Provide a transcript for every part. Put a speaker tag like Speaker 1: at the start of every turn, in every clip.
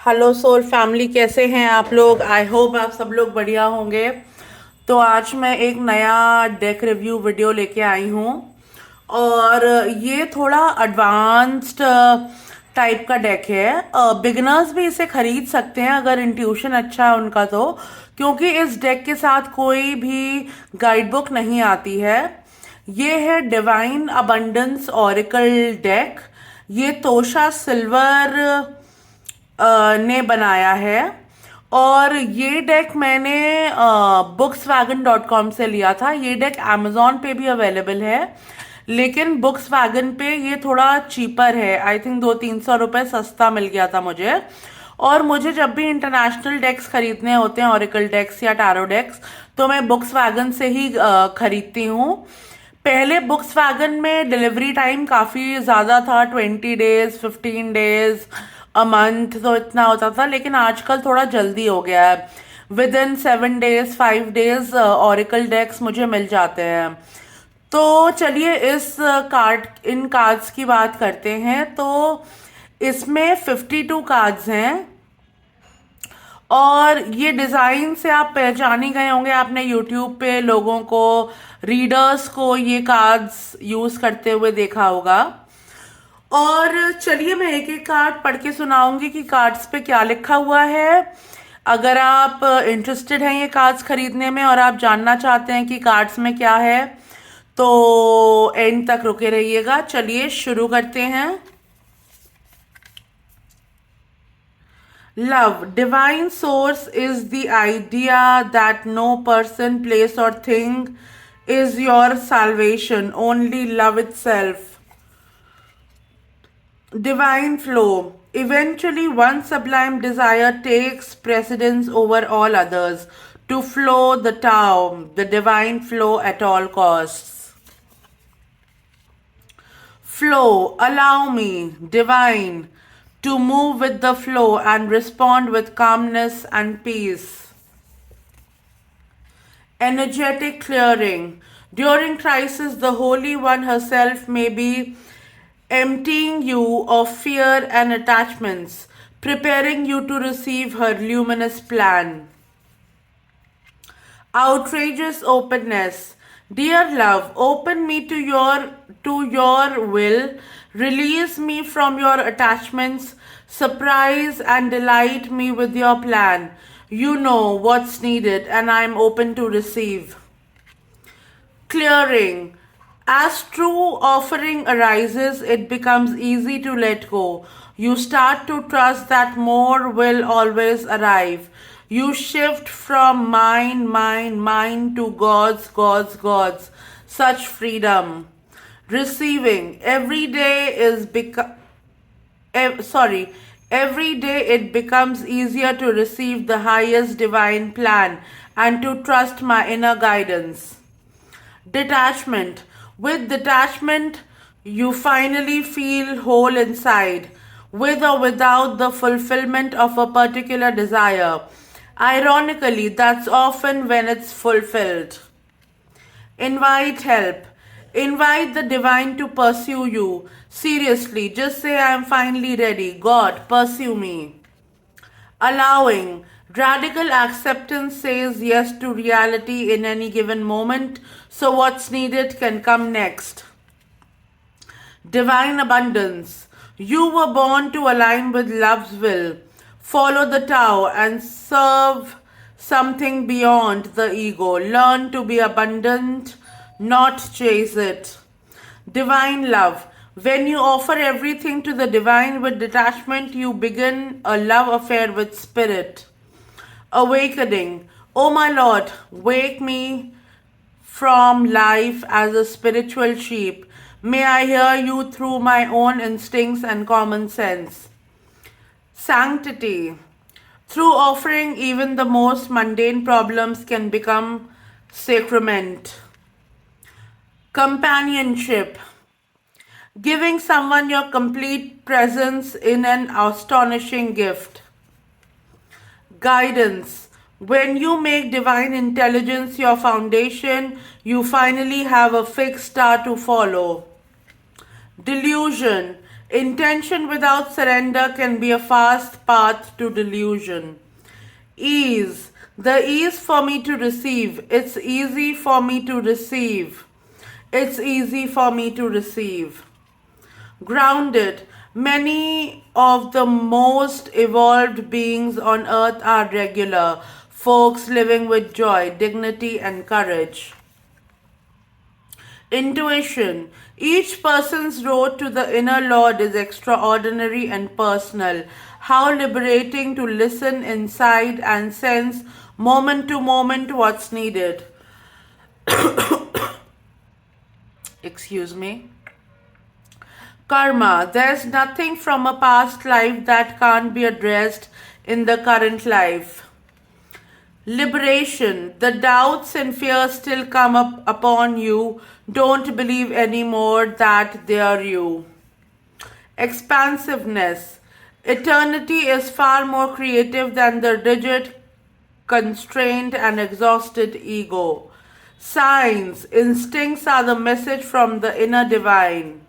Speaker 1: Hello soul family, कैसे हैं आप लोग। आई होप आप सब लोग बढ़िया होंगे। तो आज मैं एक नया डेक रिव्यू वीडियो लेके आई हूँ और ये थोड़ा एडवांस्ड टाइप का डेक है। बिगिनर्स भी इसे खरीद सकते हैं अगर इंट्यूशन अच्छा है उनका, तो क्योंकि इस डेक के साथ कोई भी गाइड बुक नहीं आती है। ये है डिवाइन अबंडेंस ऑरिकल डेक। ये तोशा सिल्वर ने बनाया है और ये डेक मैंने buckswagon.com से लिया था। ये डेक amazon पे भी अवेलेबल है, लेकिन buckswagon पे ये थोड़ा चीपर है। आई थिंक 200-300 रुपये सस्ता मिल गया था मुझे। और मुझे जब भी इंटरनेशनल डेक्स खरीदने होते हैं, ओरेकल डेक्स या टारो डेक्स, तो मैं buckswagon से ही खरीदती हूँ। पहले बुक्स वैगन में डिलीवरी टाइम काफ़ी ज़्यादा था, 20 डेज, 15 डेज, अ मंथ, तो इतना होता था। लेकिन आजकल थोड़ा जल्दी हो गया है, within 7 days, 5 days Oracle decks मुझे मिल जाते हैं। तो चलिए इस कार्ड इन कार्ड्स की बात करते हैं। तो इसमें 52 कार्ड्स हैं और ये डिज़ाइन से आप पहचान ही गए होंगे। आपने यूट्यूब पे लोगों को, रीडर्स को ये कार्ड्स यूज़ करते हुए देखा होगा। और चलिए मैं एक एक कार्ड पढ़ के सुनाऊंगी कि कार्ड्स पे क्या लिखा हुआ है। अगर आप इंटरेस्टेड हैं ये कार्ड्स खरीदने में और आप जानना चाहते हैं कि कार्ड्स में क्या है, तो एंड तक रुके रहिएगा। चलिए शुरू करते हैं। Love, divine source is the idea that no person, place, or thing is your salvation, only love itself. Divine flow. Eventually, one sublime desire takes precedence over all others. To flow the Tao, the divine flow at all costs. Flow, allow me, divine, to move with the flow and respond with calmness and peace. Energetic clearing. During crisis, the Holy One herself may be emptying you of fear and attachments, preparing you to receive her luminous plan. Outrageous openness. Dear love, open me to your will. Release me from your attachments. Surprise and delight me with your plan. You know what's needed, and I'm open to receive. Clearing. As true offering arises, it becomes easy to let go. You start to trust that more will always arrive. You shift from mine to God's, God's, God's. Such freedom. Receiving. Every day it becomes easier to receive the highest divine plan and to trust my inner guidance. Detachment. With detachment, you finally feel whole inside, with or without the fulfillment of a particular desire. Ironically, that's often when it's fulfilled. Invite help. Invite the divine to pursue you. Seriously, just say, I'm finally ready. God, pursue me. Allowing. Radical acceptance says yes to reality in any given moment, so what's needed can come next. Divine abundance. You were born to align with love's will. Follow the Tao and serve something beyond the ego. Learn to be abundant, not chase it. Divine love. When you offer everything to the divine with detachment, you begin a love affair with spirit. Awakening. Oh my Lord, wake me from life as a spiritual sheep. May I hear you through my own instincts and common sense. Sanctity. Through offering, even the most mundane problems can become sacrament. Companionship. Giving someone your complete presence in an astonishing gift. Guidance. When you make divine intelligence your foundation, you finally have a fixed star to follow. Delusion. Intention without surrender can be a fast path to delusion. Ease. The ease for me to receive. It's easy for me to receive. It's easy for me to receive. Grounded. Many of the most evolved beings on earth are regular folks living with joy, dignity, and courage. Intuition. Each person's road to the inner Lord is extraordinary and personal. How liberating to listen inside and sense moment to moment what's needed. Excuse me. Karma. There's nothing from a past life that can't be addressed in the current life. Liberation. The doubts and fears still come up upon you. Don't believe anymore that they are you. Expansiveness. Eternity is far more creative than the rigid, constrained, and exhausted ego. Signs. Instincts are the message from the inner divine.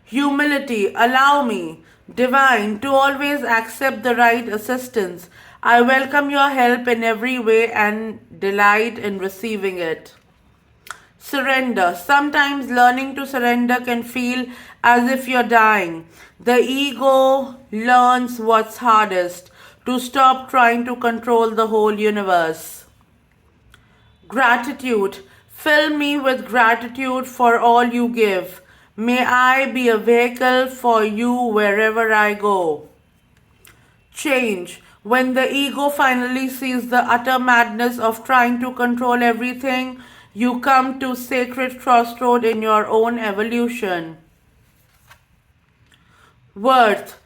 Speaker 1: Humility. Allow me, divine, to always accept the right assistance. I welcome your help in every way and delight in receiving it. Surrender. Sometimes learning to surrender can feel as if you're dying. The ego learns what's hardest, to stop trying to control the whole universe. Gratitude. Fill me with gratitude for all you give. May I be a vehicle for you wherever I go. Change. When the ego finally sees the utter madness of trying to control everything, you come to sacred crossroad in your own evolution. Worth.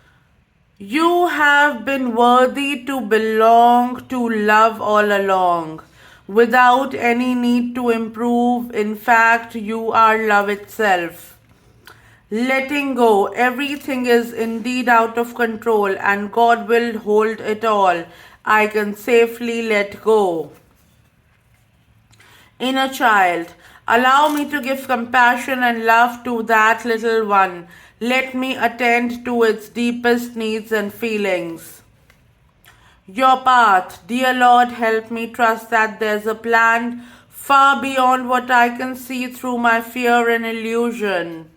Speaker 1: You have been worthy to belong to love all along, without any need to improve. In fact, you are love itself. Letting go. Everything is indeed out of control, and God will hold it all. I can safely let go. Inner child. Allow me to give compassion and love to that little one. Let me attend to its deepest needs and feelings. Your path. Dear Lord, help me trust that there's a plan far beyond what I can see through my fear and illusion.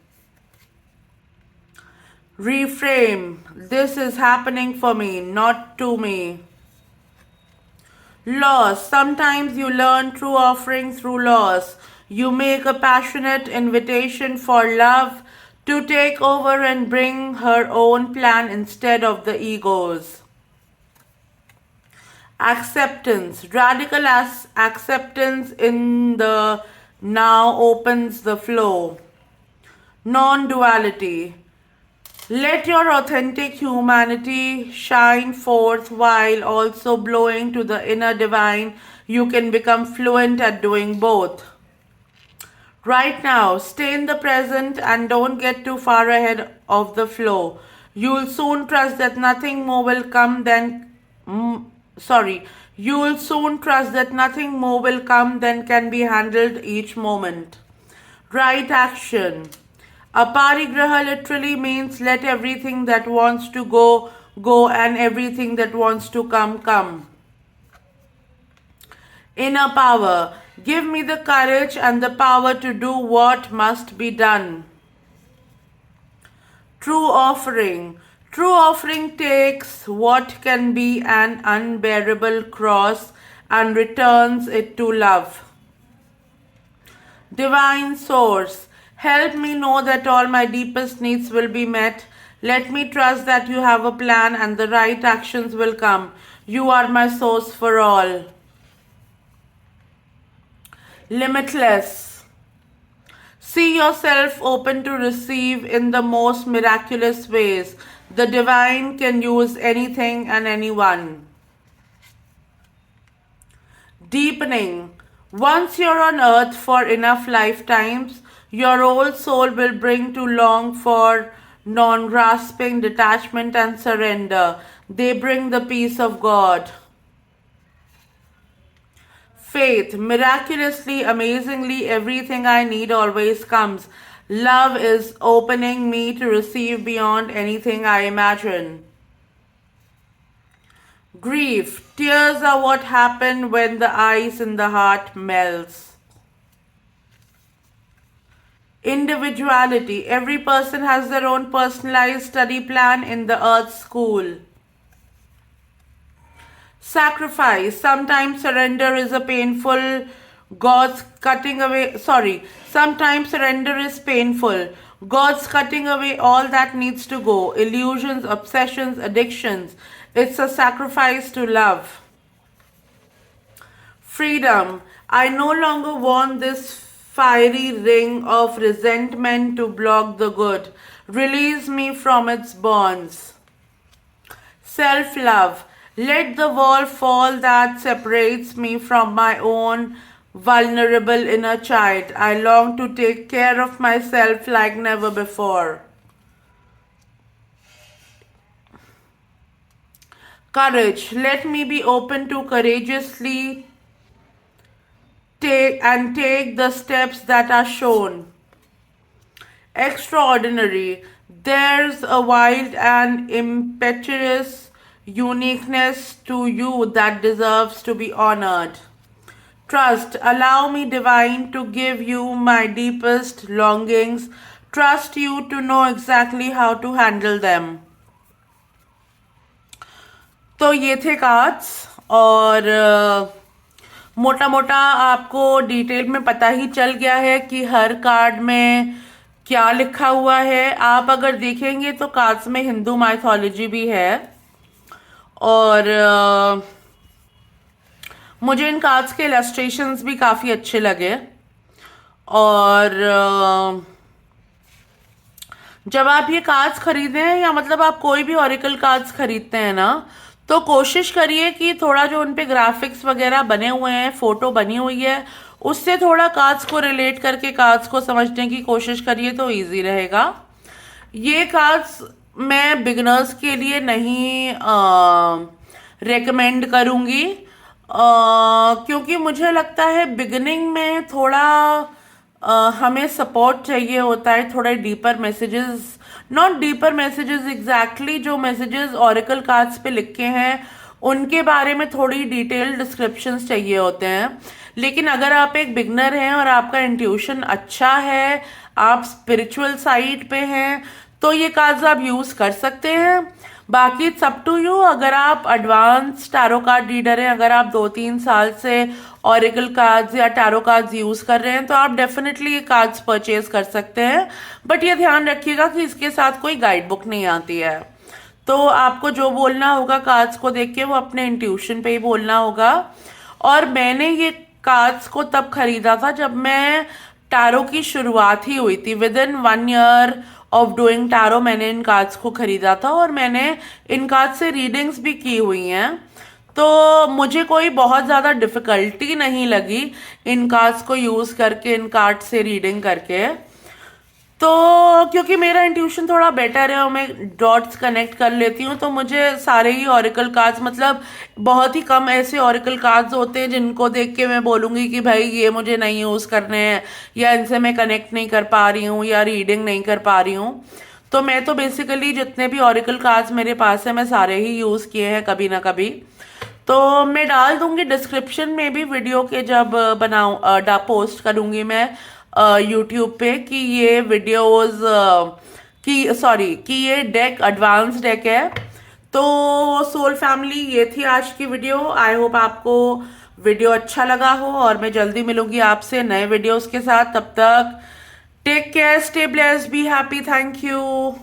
Speaker 1: Reframe. This is happening for me, not to me. Loss. Sometimes you learn true offering through loss. You make a passionate invitation for love to take over and bring her own plan instead of the ego's. Acceptance. Radical acceptance in the now opens the flow. Non-duality. Let your authentic humanity shine forth while also blowing to the inner divine. You can become fluent at doing both. Right now, stay in the present and don't get too far ahead of the flow. You'll soon trust that nothing more will come than You'll soon trust that nothing more will come than can be handled each moment. Right action. Aparigraha literally means let everything that wants to go, go, and everything that wants to come, come. Inner power. Give me the courage and the power to do what must be done. True offering. True offering takes what can be an unbearable cross and returns it to love. Divine Source. Help me know that all my deepest needs will be met. Let me trust that you have a plan and the right actions will come. You are my source for all. Limitless. See yourself open to receive in the most miraculous ways. The divine can use anything and anyone. Deepening. Once you're on earth for enough lifetimes, your old soul will bring to long for non-grasping, detachment, and surrender. They bring the peace of God. Faith. Miraculously, amazingly, everything I need always comes. Love is opening me to receive beyond anything I imagine. Grief. Tears are what happen when the ice in the heart melts. Individuality. Every person has their own personalized study plan in the Earth School. Sacrifice. Sometimes surrender is a painful. God's cutting away. Sometimes surrender is painful. God's cutting away all that needs to go. Illusions, obsessions, addictions. It's a sacrifice to love. Freedom. I no longer want this fiery ring of resentment to block the good. Release me from its bonds. Self love. Let the wall fall that separates me from my own vulnerable inner child. I long to take care of myself like never before. Courage. Let me be open to courageously take the steps that are shown. Extraordinary. There's a wild and impetuous uniqueness to you that deserves to be honored. Trust. Allow me, divine, to give you my deepest longings. Trust you to know exactly how to handle them. तो ये थे cards और मोटा मोटा आपको detail में पता ही चल गया है कि हर कार्ड में क्या लिखा हुआ है. आप अगर देखेंगे तो कार्ड्स में हिंदू माइथोलॉजी भी है और मुझे इन कार्ड्स के इलस्ट्रेशंस भी काफ़ी अच्छे लगे. और जब आप ये कार्ड्स खरीदें या मतलब आप कोई भी ऑरिकल कार्ड्स खरीदते हैं ना, तो कोशिश करिए कि थोड़ा जो उन पे ग्राफिक्स वगैरह बने हुए हैं, फोटो बनी हुई है, उससे थोड़ा कार्ड्स को रिलेट करके कार्ड्स को समझने की कोशिश करिए तो इजी रहेगा. ये कार्ड्स मैं बिगनर्स के लिए नहीं रेकमेंड करूँगी क्योंकि मुझे लगता है बिगनिंग में थोड़ा हमें सपोर्ट चाहिए होता है, थोड़े deeper messages, not deeper messages exactly, जो मैसेजेस ऑरिकल कार्ड्स पे लिखे हैं उनके बारे में थोड़ी डिटेल डिस्क्रिप्शंस चाहिए होते हैं. लेकिन अगर आप एक बिगनर हैं और आपका इंट्यूशन अच्छा है, आप स्पिरिचुअल साइड पे हैं, तो ये कार्ड्स आप यूज़ कर सकते हैं. बाकी इट्स अप टू यू. अगर आप एडवांस टैरो कार्ड रीडर हैं, अगर आप 2-3 साल से ऑरिकल कार्ड्स या टैरो कार्ड्स यूज़ कर रहे हैं, तो आप डेफिनेटली ये कार्ड्स परचेज कर सकते हैं. बट ये ध्यान रखिएगा कि इसके साथ कोई गाइड बुक नहीं आती है. तो आपको जो बोलना होगा कार्ड्स को देख के वो अपने इंट्यूशन पे ही बोलना होगा. और मैंने ये कार्ड्स को तब खरीदा था जब मैं टैरो की शुरुआत ही हुई थी. With in 1 year of doing tarot मैंने इन कार्ड्स को खरीदा था और मैंने इन कार्ड्स से रीडिंग्स भी की हुई हैं. तो मुझे कोई बहुत ज़्यादा डिफ़िकल्टी नहीं लगी इन कार्ड्स को यूज़ करके, इन कार्ड से रीडिंग करके. तो क्योंकि मेरा इंट्यूशन थोड़ा बेटर है और मैं डॉट्स कनेक्ट कर लेती हूँ, तो मुझे सारे ही ऑरिकल कार्ड्स, मतलब बहुत ही कम ऐसे ऑरिकल कार्ड्स होते हैं जिनको देख के मैं बोलूँगी कि भाई ये मुझे नहीं यूज़ करने हैं या इनसे मैं कनेक्ट नहीं कर पा रही हूँ या रीडिंग नहीं कर पा रही हूँ. तो मैं तो बेसिकली जितने भी ऑरिकल कार्ड्स मेरे पास है मैं सारे ही यूज़ किए हैं कभी ना कभी. तो मैं डाल दूंगी डिस्क्रिप्शन में भी वीडियो के, जब पोस्ट करूंगी मैं यूट्यूब पे कि ये वीडियोस कि ये डेक एडवांस डेक है. तो सोल फैमिली, ये थी आज की वीडियो. आई होप आपको वीडियो अच्छा लगा हो और मैं जल्दी मिलूंगी आपसे नए वीडियोस के साथ. तब तक take care, stay blessed, be happy. Thank you.